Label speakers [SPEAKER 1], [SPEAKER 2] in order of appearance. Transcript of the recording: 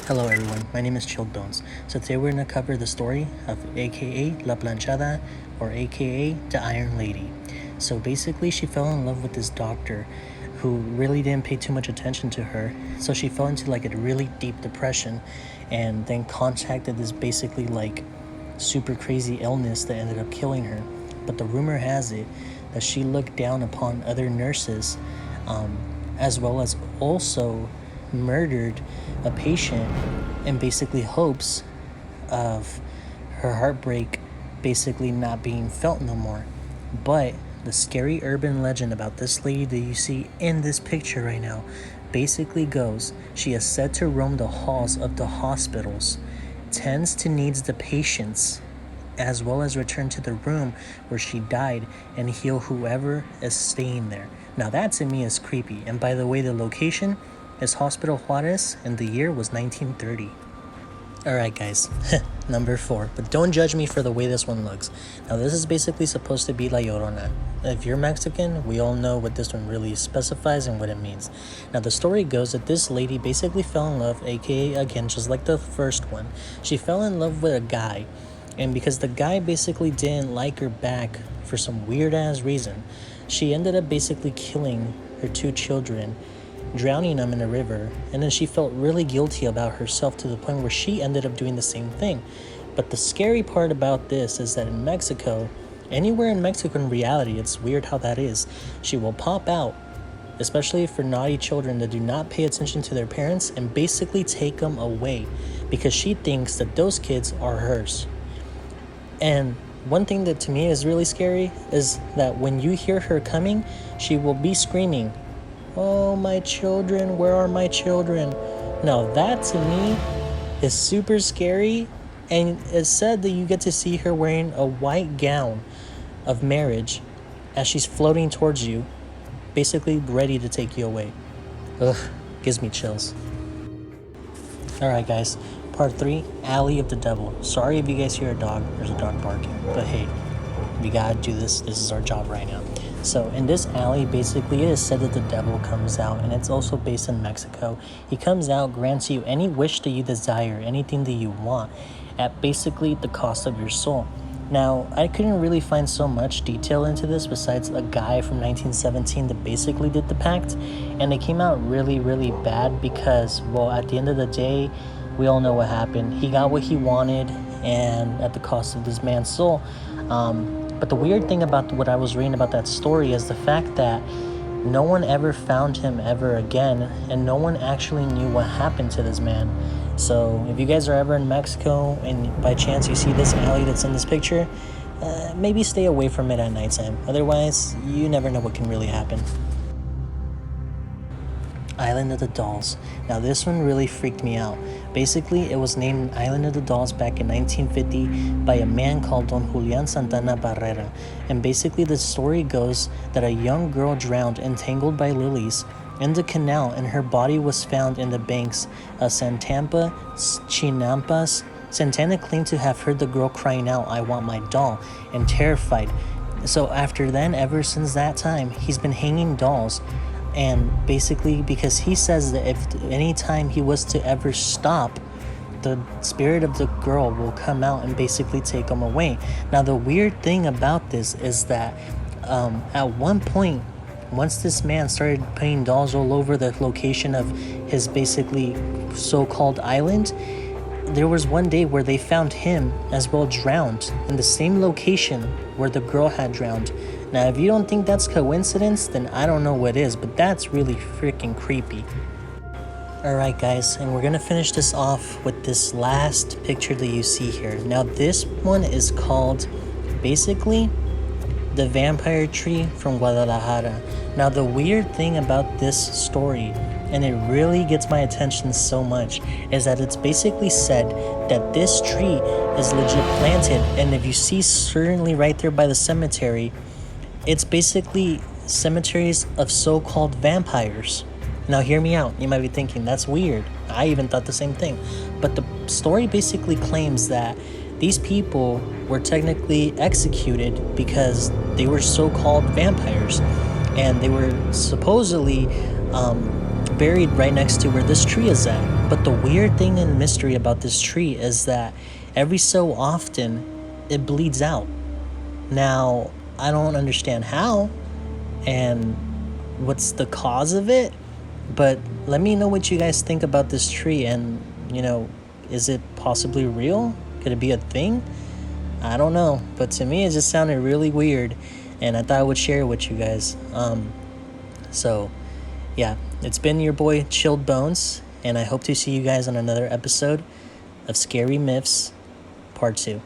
[SPEAKER 1] Hello everyone, my name is Chilled Bones. So today we're going to cover the story of aka La Planchada, or aka the Iron Lady. So basically she fell in love with this doctor who really didn't pay too much attention to her. So she fell into like a really deep depression and then contracted this basically like super crazy illness that ended up killing her. But the rumor has it that she looked down upon other nurses, as well as also murdered a patient in basically hopes of her heartbreak basically not being felt no more. But the scary urban legend about this lady that you see in this picture right now basically goes she is said to roam the halls of the hospitals, tends to needs the patients, as well as return to the room where she died and heal whoever is staying there. Now that to me is creepy. And by the way, the location is Hospital Juarez and the year was 1930. Alright guys, number 4, but don't judge me for the way this one looks. Now this is basically supposed to be La Llorona. If you're Mexican, we all know what this one really specifies and what it means. Now the story goes that this lady basically fell in love, aka again just like the first one, she fell in love with a guy. And because the guy basically didn't like her back for some weird ass reason, she ended up basically killing her 2 children, drowning them in a river, and then she felt really guilty about herself to the point where she ended up doing the same thing. But the scary part about this is that in Mexico, anywhere in Mexico in reality, it's weird how that is, she will pop out, especially for naughty children that do not pay attention to their parents, and basically take them away because she thinks that those kids are hers. And one thing that to me is really scary is that when you hear her coming, she will be screaming, "Oh, my children, where are my children?" Now that to me is super scary, and it's said that you get to see her wearing a white gown of marriage as she's floating towards you, basically ready to take you away. Ugh, gives me chills. Alright guys, part 3, Alley of the Devil. Sorry if you guys hear a dog, there's a dog barking, but hey, we gotta do this is our job right now. So in this alley, basically it is said that the devil comes out, and it's also based in Mexico. He comes out, grants you any wish that you desire, anything that you want, at basically the cost of your soul. Now, I couldn't really find so much detail into this besides a guy from 1917 that basically did the pact, and it came out really, really bad because, well, at the end of the day, we all know what happened. He got what he wanted, and at the cost of this man's soul. But the weird thing about what I was reading about that story is the fact that no one ever found him ever again, and no one actually knew what happened to this man. So if you guys are ever in Mexico and by chance you see this alley that's in this picture, maybe stay away from it at nighttime. Otherwise, you never know what can really happen. Island of the Dolls. Now this one really freaked me out. Basically, it was named Island of the Dolls back in 1950 by a man called Don Julian Santana Barrera. And basically the story goes that a young girl drowned entangled by lilies in the canal, and her body was found in the banks of Santampa, Chinampas. Santana claimed to have heard the girl crying out, "I want my doll," and terrified. So after then, ever since that time, he's been hanging dolls. And basically because he says that if any time he was to ever stop, the spirit of the girl will come out and basically take him away. Now the weird thing about this is that at one point, once this man started putting dolls all over the location of his basically so-called island, there was one day where they found him as well drowned in the same location where the girl had drowned. Now, if you don't think that's coincidence, then I don't know what is, but that's really freaking creepy. Alright guys, and we're gonna finish this off with this last picture that you see here. Now this one is called, basically, the vampire tree from Guadalajara. Now the weird thing about this story, and it really gets my attention so much, is that it's basically said that this tree is legit planted, and if you see certainly right there by the cemetery, it's basically cemeteries of so-called vampires. Now hear me out, you might be thinking that's weird. I even thought the same thing. But the story basically claims that these people were technically executed because they were so-called vampires, and they were supposedly buried right next to where this tree is at. But the weird thing and mystery about this tree is that every so often it bleeds out. Now, I don't understand how and what's the cause of it, but let me know what you guys think about this tree. And, is it possibly real? Could it be a thing? I don't know, but to me it just sounded really weird, and I thought I would share it with you guys. So yeah, it's been your boy Chilled Bones, and I hope to see you guys on another episode of Scary Myths Part 2.